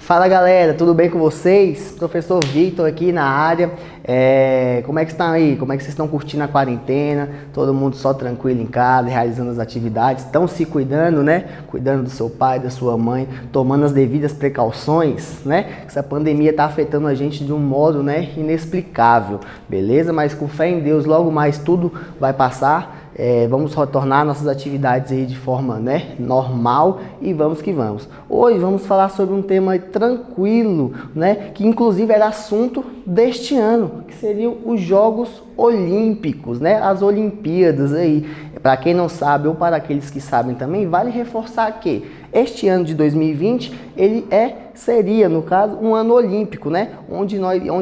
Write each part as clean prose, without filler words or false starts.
Fala galera, tudo bem com vocês? Professor Victor aqui na área. Como é que estão aí? Como é que vocês estão curtindo a quarentena? Todo mundo só tranquilo em casa, realizando as atividades, estão se cuidando, né? Cuidando do seu pai, da sua mãe, tomando as devidas precauções, né? Essa pandemia está afetando a gente de um modo, né, inexplicável, beleza? Mas com fé em Deus, logo mais tudo vai passar. Vamos retornar nossas atividades aí de forma, né, normal e vamos que vamos. Hoje vamos falar sobre um tema tranquilo, né, que inclusive era assunto deste ano, que seriam os Jogos Olímpicos, né, as Olimpíadas aí. Para quem não sabe ou para aqueles que sabem também, vale reforçar que este ano de 2020 ele seria, no caso, um ano olímpico, né, onde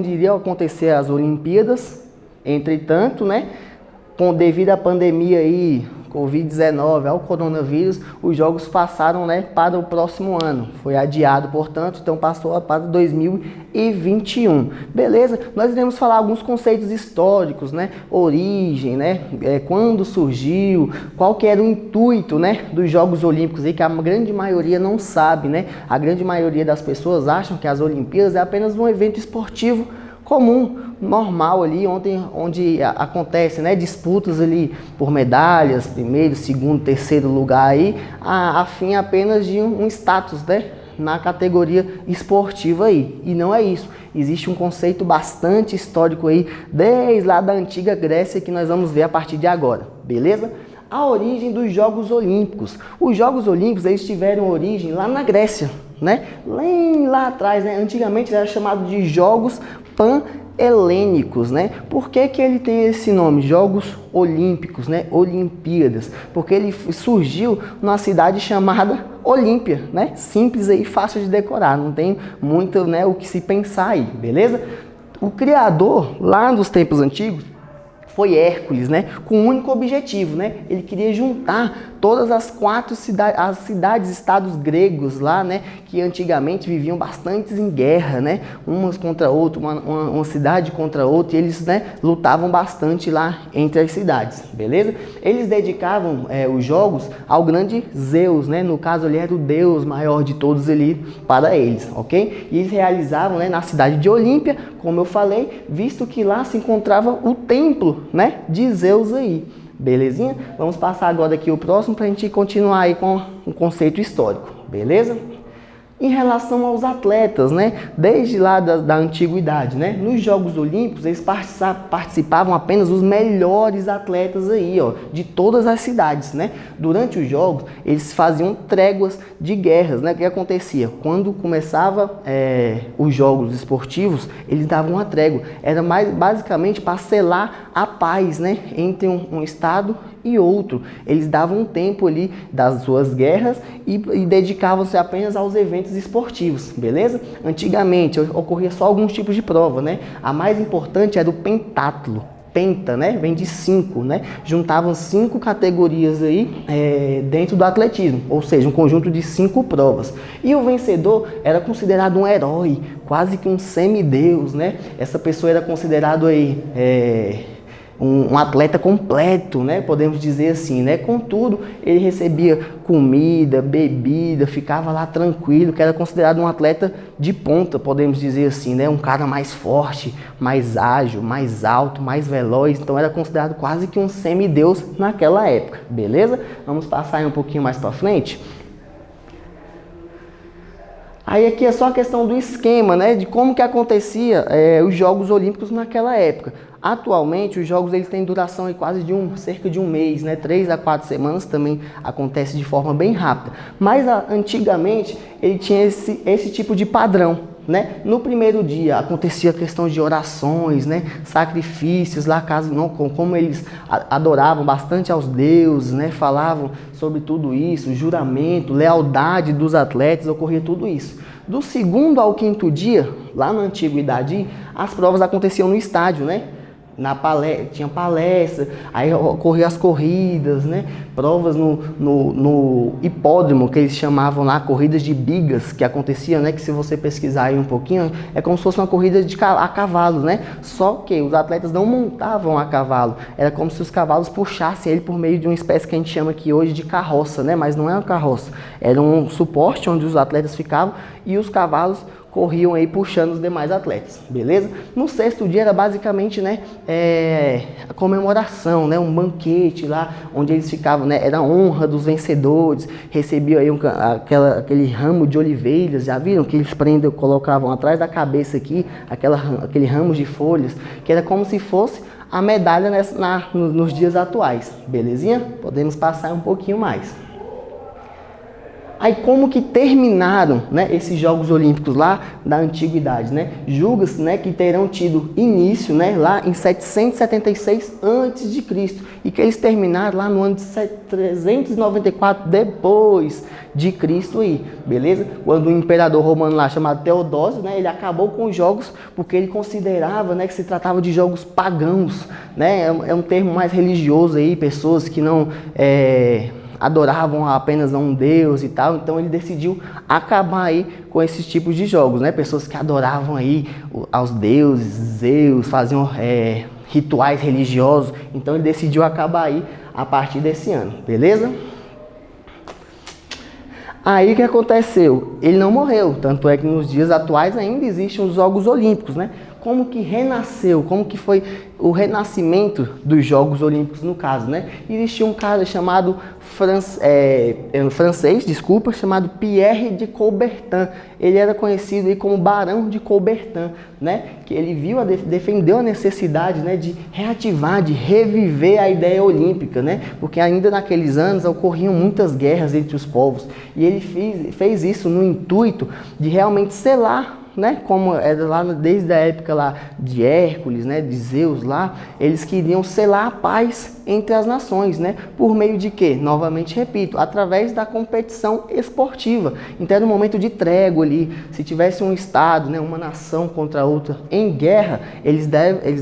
iriam acontecer as Olimpíadas. Entretanto, né, devido à pandemia aí, Covid-19, ao coronavírus, os jogos passaram, né, para o próximo ano. Foi adiado, portanto, então passou para 2021. Beleza? Nós iremos falar alguns conceitos históricos, né? Origem, né? Quando surgiu, qual que era o intuito, né, dos Jogos Olímpicos, aí, que a grande maioria não sabe, né? A grande maioria das pessoas acham que as Olimpíadas é apenas um evento esportivo comum, normal ali, onde acontece, né, disputas ali por medalhas, primeiro, segundo, terceiro lugar aí, a fim apenas de um status, né, na categoria esportiva aí. E não é isso. Existe um conceito bastante histórico aí, desde lá da antiga Grécia, que nós vamos ver a partir de agora, beleza? A origem dos Jogos Olímpicos. Os Jogos Olímpicos, eles tiveram origem lá na Grécia, né? Lá atrás, né? Antigamente era chamado de Jogos Pan-Helênicos, né? Por que ele tem esse nome, Jogos Olímpicos, né? Olimpíadas? Porque ele surgiu numa cidade chamada Olímpia, né? Simples e fácil de decorar, não tem muito, né, o que se pensar aí, beleza? O criador, lá nos tempos antigos, foi Hércules, né? Com um único objetivo, né? Ele queria juntar todas as cidades-estados gregos lá, né? Que antigamente viviam bastante em guerra, né? Umas contra outras, uma cidade contra outra, e eles, né, lutavam bastante lá entre as cidades, beleza? Eles dedicavam os jogos ao grande Zeus, né? No caso, ele era o deus maior de todos ali para eles, ok? E eles realizavam, né, na cidade de Olímpia, como eu falei, visto que lá se encontrava o templo, né, de Zeus aí. Belezinha? Vamos passar agora aqui o próximo para a gente continuar aí com o conceito histórico, beleza? Em relação aos atletas, né, desde lá da antiguidade, né, nos Jogos Olímpicos eles participavam apenas os melhores atletas aí, ó, de todas as cidades, né. Durante os Jogos eles faziam tréguas de guerras, né. O que acontecia? Quando começava os Jogos esportivos, eles davam uma trégua. Era mais basicamente para selar a paz, né, entre um estado e outro. Eles davam um tempo ali das suas guerras e dedicavam-se apenas aos eventos esportivos, beleza? Antigamente ocorria só alguns tipos de prova, né? A mais importante era o pentatlo. Penta, né? Vem de 5, né? Juntavam 5 categorias aí dentro do atletismo, ou seja, um conjunto de 5 provas. E o vencedor era considerado um herói, quase que um semideus, né? Essa pessoa era considerado aí um atleta completo, né? Podemos dizer assim, né? Contudo, ele recebia comida, bebida, ficava lá tranquilo, que era considerado um atleta de ponta, podemos dizer assim, né? Um cara mais forte, mais ágil, mais alto, mais veloz, então era considerado quase que um semideus naquela época, beleza? Vamos passar aí um pouquinho mais para frente. Aí aqui é só a questão do esquema, né, de como que acontecia os Jogos Olímpicos naquela época. Atualmente, os Jogos eles têm duração aí quase de cerca de um mês, né, 3 a 4 semanas, também acontece de forma bem rápida. Mas antigamente, ele tinha esse tipo de padrão, né? No primeiro dia acontecia a questão de orações, né, sacrifícios lá, como eles adoravam bastante aos deuses, né, falavam sobre tudo isso, juramento, lealdade dos atletas, ocorria tudo isso. Do segundo ao quinto dia, lá na antiguidade, as provas aconteciam no estádio, né? tinha palestra, aí ocorriam as corridas, né? Provas no hipódromo, que eles chamavam lá, corridas de bigas, que aconteciam, né? Que se você pesquisar aí um pouquinho, é como se fosse uma corrida a cavalo, né? Só que os atletas não montavam a cavalo, era como se os cavalos puxassem ele por meio de uma espécie que a gente chama aqui hoje de carroça, né? Mas não é uma carroça, era um suporte onde os atletas ficavam e os cavalos corriam aí puxando os demais atletas, beleza? No sexto dia era basicamente, né, a comemoração, né, um banquete lá, onde eles ficavam, né, era a honra dos vencedores, recebiam aí aquele ramo de oliveiras, já viram que eles colocavam atrás da cabeça aqui, aquele ramo de folhas, que era como se fosse a medalha nos dias atuais, belezinha? Podemos passar um pouquinho mais. Aí como que terminaram, né, esses Jogos Olímpicos lá da Antiguidade, né? Julga-se, né, que terão tido início, né, lá em 776 a.C. e que eles terminaram lá no ano de 394 depois de Cristo aí, beleza? Quando o imperador romano lá chamado Teodósio, né, ele acabou com os jogos porque ele considerava, né, que se tratava de jogos pagãos, né? É um termo mais religioso aí, pessoas que não adoravam apenas a um deus e tal, então ele decidiu acabar aí com esses tipos de jogos, né? Pessoas que adoravam aí aos deuses, Zeus, faziam rituais religiosos, então ele decidiu acabar aí a partir desse ano, beleza? Aí o que aconteceu? Ele não morreu, tanto é que nos dias atuais ainda existem os Jogos Olímpicos, né? Como que renasceu, como que foi o renascimento dos Jogos Olímpicos no caso, né? Existia um cara chamado chamado Pierre de Coubertin. Ele era conhecido aí como Barão de Coubertin, né? Que ele defendeu a necessidade, né, de reativar, de reviver a ideia olímpica, né? Porque ainda naqueles anos ocorriam muitas guerras entre os povos e ele fez isso no intuito de realmente selar, né, como era lá desde a época lá de Hércules, né, de Zeus lá, eles queriam selar a paz entre as nações, né, por meio de quê? Novamente repito, através da competição esportiva. Então era um momento de trégua ali. Se tivesse um estado, né, uma nação contra outra em guerra, eles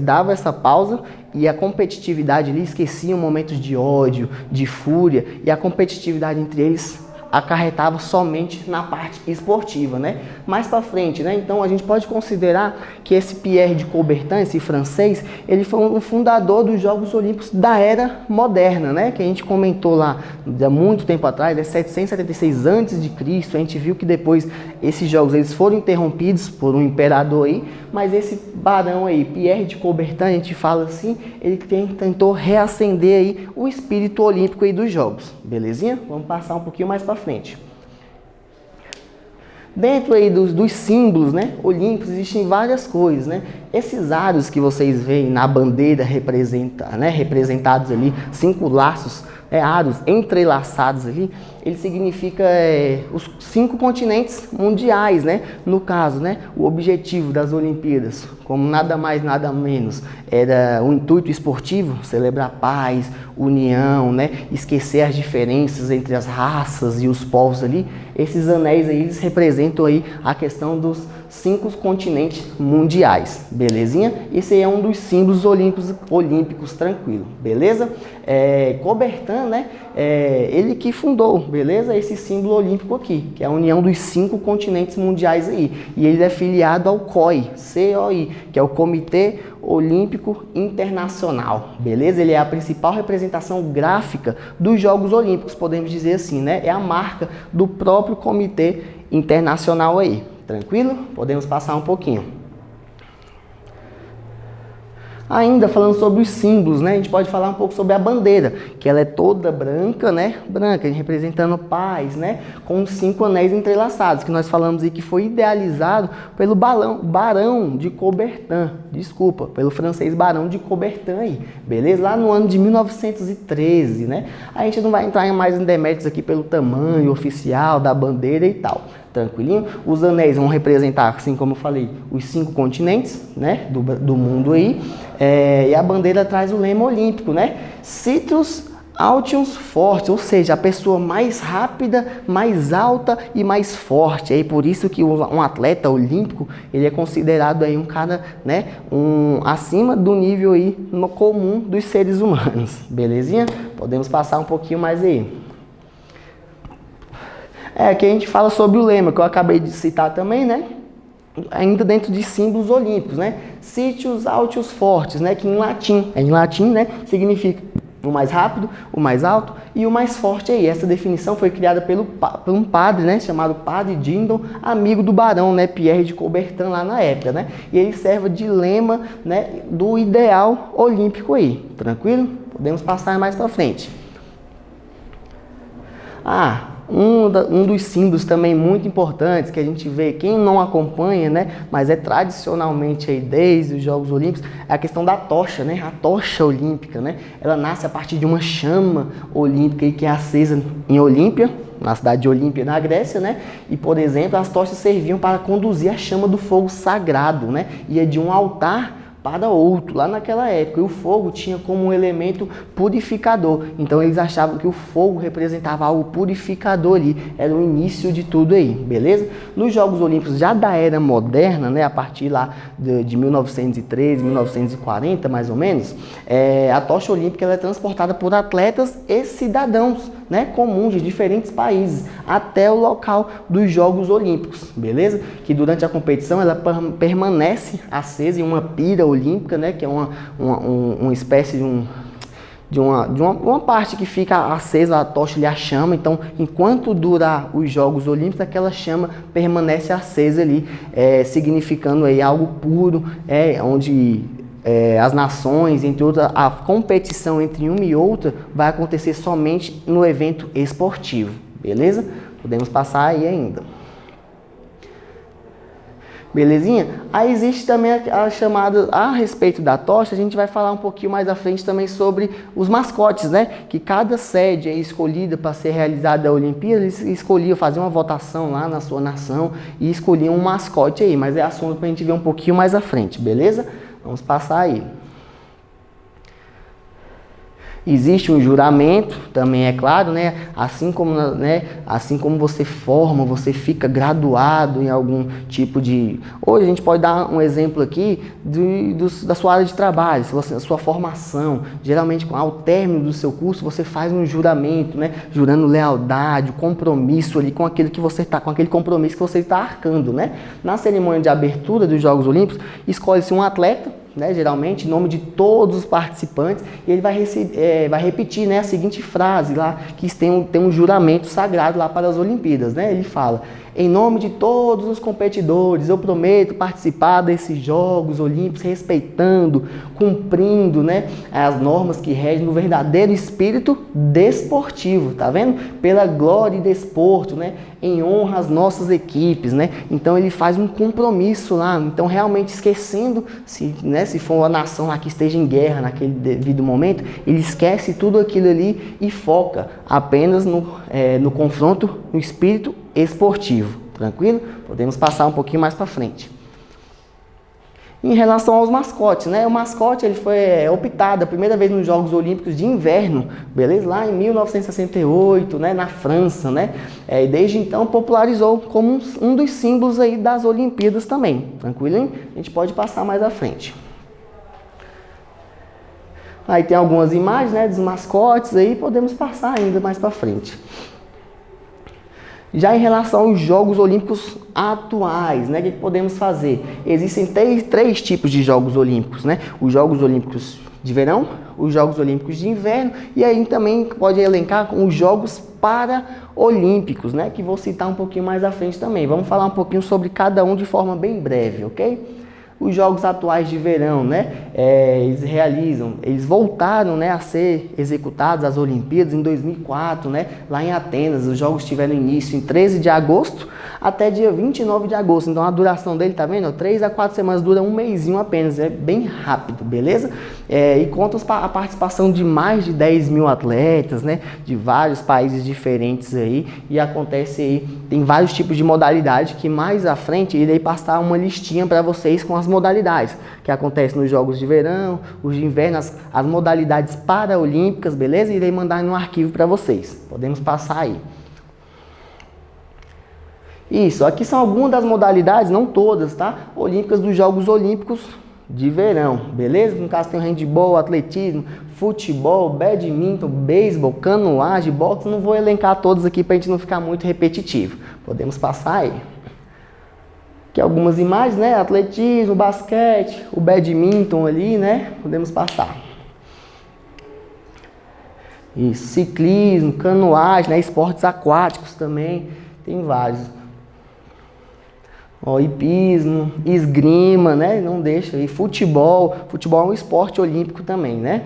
davam essa pausa e a competitividade ali, esqueciam momentos de ódio, de fúria, e a competitividade entre eles acarretava somente na parte esportiva, né? Mais para frente, né? Então a gente pode considerar que esse Pierre de Coubertin, esse francês, ele foi um fundador dos Jogos Olímpicos da era moderna, né? Que a gente comentou lá há muito tempo atrás, 776 a.C. A gente viu que depois esses jogos eles foram interrompidos por um imperador aí, mas esse barão aí, Pierre de Coubertin, a gente fala assim, ele tentou reacender aí o espírito olímpico aí dos jogos, belezinha? Vamos passar um pouquinho mais para frente. Dentro aí dos símbolos, né, olímpicos, existem várias coisas, né? Esses aros que vocês veem na bandeira representados ali, 5 laços, aros entrelaçados ali, ele significa os 5 continentes mundiais, né? No caso, né, o objetivo das Olimpíadas, como nada mais, nada menos, era o intuito esportivo, celebrar paz, união, né? Esquecer as diferenças entre as raças e os povos ali. Esses anéis aí, eles representam aí a questão dos 5 continentes mundiais, belezinha? Esse aí é um dos símbolos olímpicos tranquilo, beleza? Coubertin, né? Ele que fundou, beleza? Esse símbolo olímpico aqui, que é a união dos 5 continentes mundiais aí. E ele é filiado ao COI, C-O-I, que é o Comitê Olímpico Internacional, beleza? Ele é a principal representação gráfica dos Jogos Olímpicos, podemos dizer assim, né? É a marca do próprio Comitê Internacional aí. Tranquilo? Podemos passar um pouquinho. Ainda falando sobre os símbolos, né? A gente pode falar um pouco sobre a bandeira, que ela é toda branca, né? Branca, representando paz, né? Com os 5 anéis entrelaçados, que nós falamos aí que foi idealizado pelo Barão de Coubertin, pelo francês Barão de Coubertin aí, beleza? Lá no ano de 1913, né? A gente não vai entrar mais em deméritos aqui pelo tamanho oficial da bandeira e tal. Tranquilinho? Os anéis vão representar, assim como eu falei, os 5 continentes, né, do mundo aí. E a bandeira traz o lema olímpico, né? Citrus Altius forte, ou seja, a pessoa mais rápida, mais alta e mais forte. É por isso que um atleta olímpico, ele é considerado aí um cara, né, acima do nível aí no comum dos seres humanos. Belezinha? Podemos passar um pouquinho mais aí. Aqui a gente fala sobre o lema, que eu acabei de citar também, né? Ainda dentro de símbolos olímpicos, né? Sitius Altius Fortes, né? Que em latim, né? Significa o mais rápido, o mais alto e o mais forte aí. Essa definição foi criada por um padre, né, chamado Padre Dindon, amigo do barão, né, Pierre de Coubertin lá na época, né? E ele serve de lema, né, do ideal olímpico aí. Tranquilo? Podemos passar mais para frente. Um dos símbolos também muito importantes que a gente vê, quem não acompanha, né, mas é tradicionalmente aí desde os Jogos Olímpicos, é a questão da tocha, né, a tocha olímpica, né, ela nasce a partir de uma chama olímpica aí que é acesa em Olímpia, na cidade de Olímpia, na Grécia, né, e por exemplo, as tochas serviam para conduzir a chama do fogo sagrado, né, ia de um altar para outro, lá naquela época. E o fogo tinha como um elemento purificador. Então eles achavam que o fogo representava algo purificador ali. Era o início de tudo aí, beleza? Nos Jogos Olímpicos já da era moderna, né, a partir lá de 1913, 1940 mais ou menos, a tocha olímpica ela é transportada por atletas e cidadãos, né, comuns de diferentes países até o local dos Jogos Olímpicos, beleza? Que durante a competição ela permanece acesa em uma pira olímpica, né, que é uma espécie de uma parte que fica acesa, a tocha e a chama. Então, enquanto durar os Jogos Olímpicos, aquela chama permanece acesa ali, significando aí algo puro, onde as nações, entre outras, a competição entre uma e outra vai acontecer somente no evento esportivo, beleza? Podemos passar aí ainda. Belezinha? Aí existe também a chamada, a respeito da tocha, a gente vai falar um pouquinho mais à frente também sobre os mascotes, né? Que cada sede é escolhida para ser realizada a Olimpíada, eles escolhiam fazer uma votação lá na sua nação e escolhiam um mascote aí, mas é assunto para a gente ver um pouquinho mais à frente, beleza? Vamos passar aí. Existe um juramento, também é claro, né? Assim como você forma, você fica graduado em algum tipo de... Hoje a gente pode dar um exemplo aqui da sua área de trabalho, a sua formação. Geralmente, ao término do seu curso, você faz um juramento, né? Jurando lealdade, compromisso ali com aquele que você está, com aquele compromisso que você está arcando, né? Na cerimônia de abertura dos Jogos Olímpicos, escolhe-se um atleta, né, geralmente em nome de todos os participantes, e ele vai repetir, né, a seguinte frase lá, que tem um juramento sagrado lá para as Olimpíadas, né? Ele fala: em nome de todos os competidores, eu prometo participar desses Jogos Olímpicos respeitando, cumprindo, né, as normas que regem no verdadeiro espírito desportivo, tá vendo? Pela glória e desporto, né, em honra às nossas equipes, né? Então ele faz um compromisso lá, então realmente esquecendo, se for uma nação lá que esteja em guerra naquele devido momento, ele esquece tudo aquilo ali e foca apenas no confronto, no espírito esportivo, tranquilo? Podemos passar um pouquinho mais para frente. Em relação aos mascotes, né? O mascote ele foi optado a primeira vez nos Jogos Olímpicos de Inverno, beleza? Lá em 1968, né? Na França, né? E desde então popularizou como um dos símbolos aí das Olimpíadas também, tranquilo, hein? A gente pode passar mais à frente. Aí tem algumas imagens, né, dos mascotes aí, podemos passar ainda mais para frente. Já em relação aos Jogos Olímpicos atuais, né, o que podemos fazer? Existem três tipos de Jogos Olímpicos, né? Os Jogos Olímpicos de verão, os Jogos Olímpicos de inverno, e aí também pode elencar com os Jogos Paralímpicos, né, que vou citar um pouquinho mais à frente também. Vamos falar um pouquinho sobre cada um de forma bem breve, ok? Os Jogos atuais de verão, né, eles voltaram, né, a ser executados, as Olimpíadas, em 2004, né, lá em Atenas. Os Jogos tiveram início em 13 de agosto até dia 29 de agosto. Então a duração dele, tá vendo? 3 a 4 semanas, dura um mesinho apenas, é bem rápido, beleza? E conta a participação de mais de 10 mil atletas, né, de vários países diferentes aí, e acontece aí, tem vários tipos de modalidade que mais à frente irei passar uma listinha para vocês com as as modalidades que acontecem nos Jogos de Verão, os de Inverno, as modalidades paraolímpicas, beleza? Irei mandar no arquivo para vocês. Podemos passar aí. Isso, aqui são algumas das modalidades, não todas, tá? Olímpicas dos Jogos Olímpicos de Verão, beleza? No caso tem o handebol, atletismo, futebol, badminton, beisebol, canoagem, boxe. Não vou elencar todos aqui para a gente não ficar muito repetitivo. Podemos passar aí. Aqui algumas imagens, né? Atletismo, basquete, o badminton ali, né? Podemos passar. Isso, ciclismo, canoagem, né? Esportes aquáticos também, tem vários. Ó, hipismo, esgrima, né? Não deixa aí. Futebol é um esporte olímpico também, né?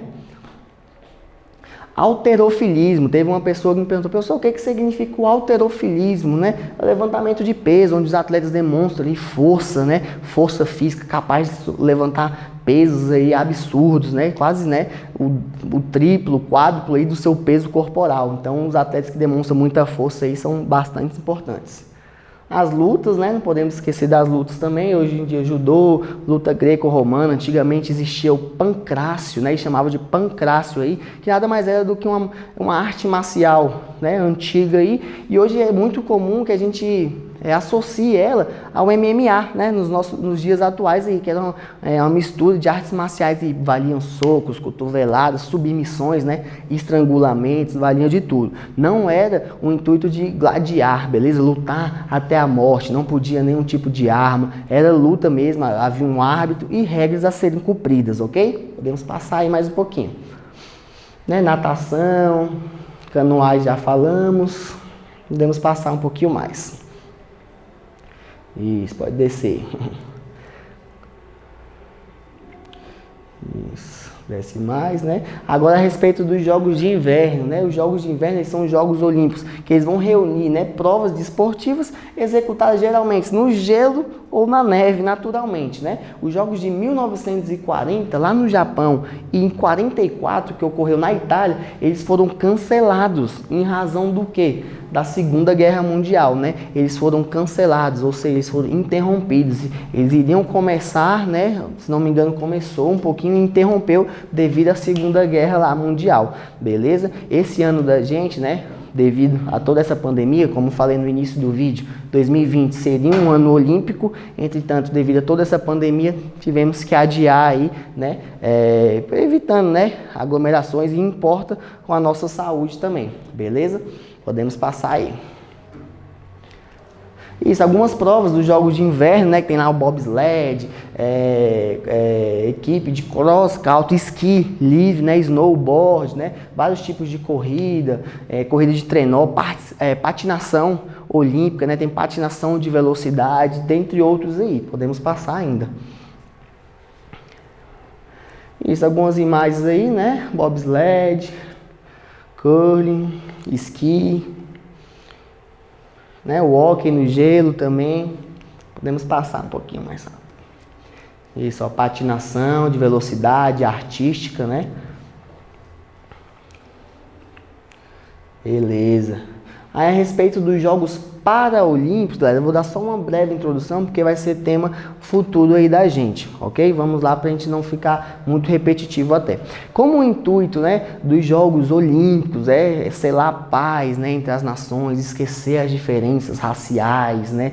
Halterofilismo, teve uma pessoa que me perguntou, professor, o que significa o halterofilismo, né? É o levantamento de peso, onde os atletas demonstram ali força, né? Força física, capaz de levantar pesos aí absurdos, né? Quase, né? O triplo, o quádruplo aí do seu peso corporal. Então, os atletas que demonstram muita força aí são bastante importantes. As lutas, né? Não podemos esquecer das lutas também. Hoje em dia, judô, luta greco-romana. Antigamente existia o pancrácio, né? E chamava de pancrácio aí, que nada mais era do que uma arte marcial, né? Antiga aí. E hoje é muito comum que a gente associe ela ao MMA, né? Nos dias atuais aí, que era uma mistura de artes marciais e valiam socos, cotoveladas, submissões, né? Estrangulamentos, valiam de tudo. Não era o intuito de gladiar, beleza? Lutar até a morte, não podia nenhum tipo de arma, era luta mesmo, havia um árbitro e regras a serem cumpridas, ok? Podemos passar aí mais um pouquinho. Né? Natação, canoagem já falamos, podemos passar um pouquinho mais. Isso, pode descer. Isso, desce mais, né? Agora a respeito dos Jogos de Inverno, né? Os Jogos de Inverno, eles são os Jogos Olímpicos, que eles vão reunir, né, provas desportivas executadas geralmente no gelo ou na neve, naturalmente, né? Os Jogos de 1940, lá no Japão, e em 44, que ocorreu na Itália, eles foram cancelados em razão do quê? Da Segunda Guerra Mundial, né? Eles foram cancelados, ou seja, eles foram interrompidos. Eles iriam começar, né? Se não me engano, começou um pouquinho e interrompeu devido à Segunda Guerra Mundial, beleza? Esse ano da gente, né? Devido a toda essa pandemia, como falei no início do vídeo, 2020 seria um ano olímpico, entretanto, devido a toda essa pandemia, tivemos que adiar aí, né, evitando, né, aglomerações e importa com a nossa saúde também, beleza? Podemos passar aí. Isso, algumas provas dos Jogos de Inverno, né, que tem lá o bobsled, equipe de cross, country, esqui livre, né, snowboard, né, vários tipos de corrida, corrida de trenó, patinação olímpica, né, tem patinação de velocidade, dentre outros aí, podemos passar ainda. Isso, algumas imagens aí, né, bobsled, curling, esqui, né, o hóquei no gelo também, podemos passar um pouquinho mais rápido. Isso, ó, patinação de velocidade artística, né? Beleza. Aí a respeito dos Jogos Paraolímpicos, galera, eu vou dar só uma breve introdução, porque vai ser tema futuro aí da gente, ok? Vamos lá para a gente não ficar muito repetitivo até. Como o intuito, né, dos Jogos Olímpicos é selar a paz, né, entre as nações, esquecer as diferenças raciais, né,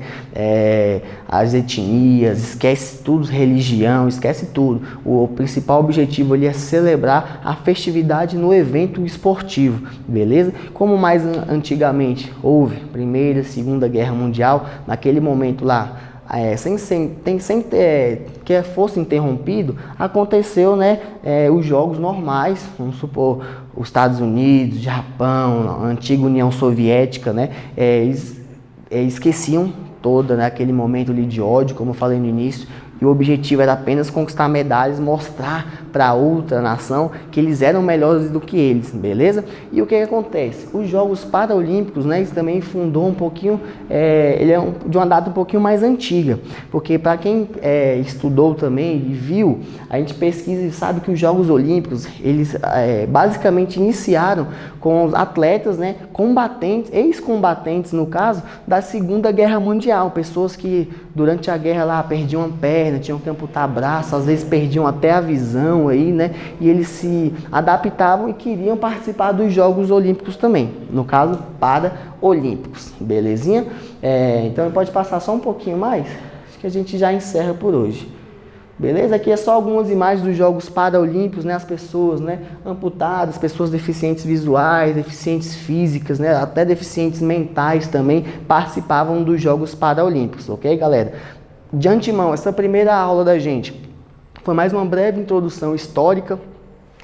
as etnias, esquece tudo, religião, esquece tudo. O principal objetivo ali é celebrar a festividade no evento esportivo, beleza? Como mais antigamente houve Primeira, Segunda Guerra Mundial, naquele momento lá, sem ter que fosse interrompido, aconteceu, né, os jogos normais, vamos supor, os Estados Unidos, Japão, a antiga União Soviética, né, esqueciam toda, né, aquele momento ali de ódio, como eu falei no início, e o objetivo era apenas conquistar medalhas, mostrar para outra nação que eles eram melhores do que eles, beleza? E o que acontece? Os Jogos Paraolímpicos, né, eles também fundou um pouquinho, ele é de uma data um pouquinho mais antiga, porque para quem estudou também e viu, a gente pesquisa e sabe que os Jogos Olímpicos, eles basicamente iniciaram com os atletas, né, combatentes, ex-combatentes no caso, da Segunda Guerra Mundial, pessoas que durante a guerra lá perdiam a perna, tinham que amputar braço, às vezes perdiam até a visão aí, né, e eles se adaptavam e queriam participar dos Jogos Olímpicos também, no caso, Paralímpicos, belezinha? Então pode passar só um pouquinho mais, acho que a gente já encerra por hoje. Beleza? Aqui é só algumas imagens dos Jogos Paralímpicos, né? As pessoas, né, amputadas, pessoas deficientes visuais, deficientes físicas, né, até deficientes mentais também participavam dos Jogos Paralímpicos, ok, galera? De antemão, essa primeira aula da gente foi mais uma breve introdução histórica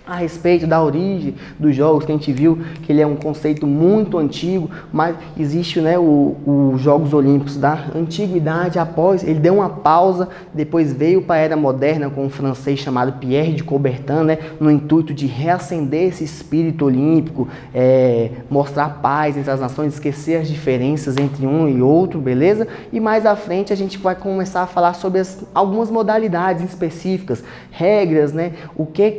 a respeito da origem dos jogos, que a gente viu que ele é um conceito muito antigo, mas existe, né, os Jogos Olímpicos da Antiguidade. Após, ele deu uma pausa, depois veio para a Era Moderna com um francês chamado Pierre de Coubertin, né, no intuito de reacender esse espírito olímpico, mostrar paz entre as nações, esquecer as diferenças entre um e outro, beleza? E mais à frente a gente vai começar a falar sobre algumas modalidades específicas, regras, né, o que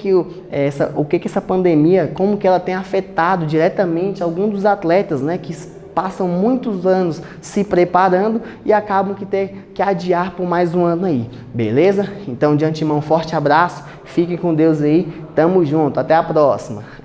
essa pandemia, como que ela tem afetado diretamente alguns dos atletas, né, que passam muitos anos se preparando e acabam que ter que adiar por mais um ano aí, beleza? Então, de antemão, forte abraço, fiquem com Deus aí, tamo junto, até a próxima!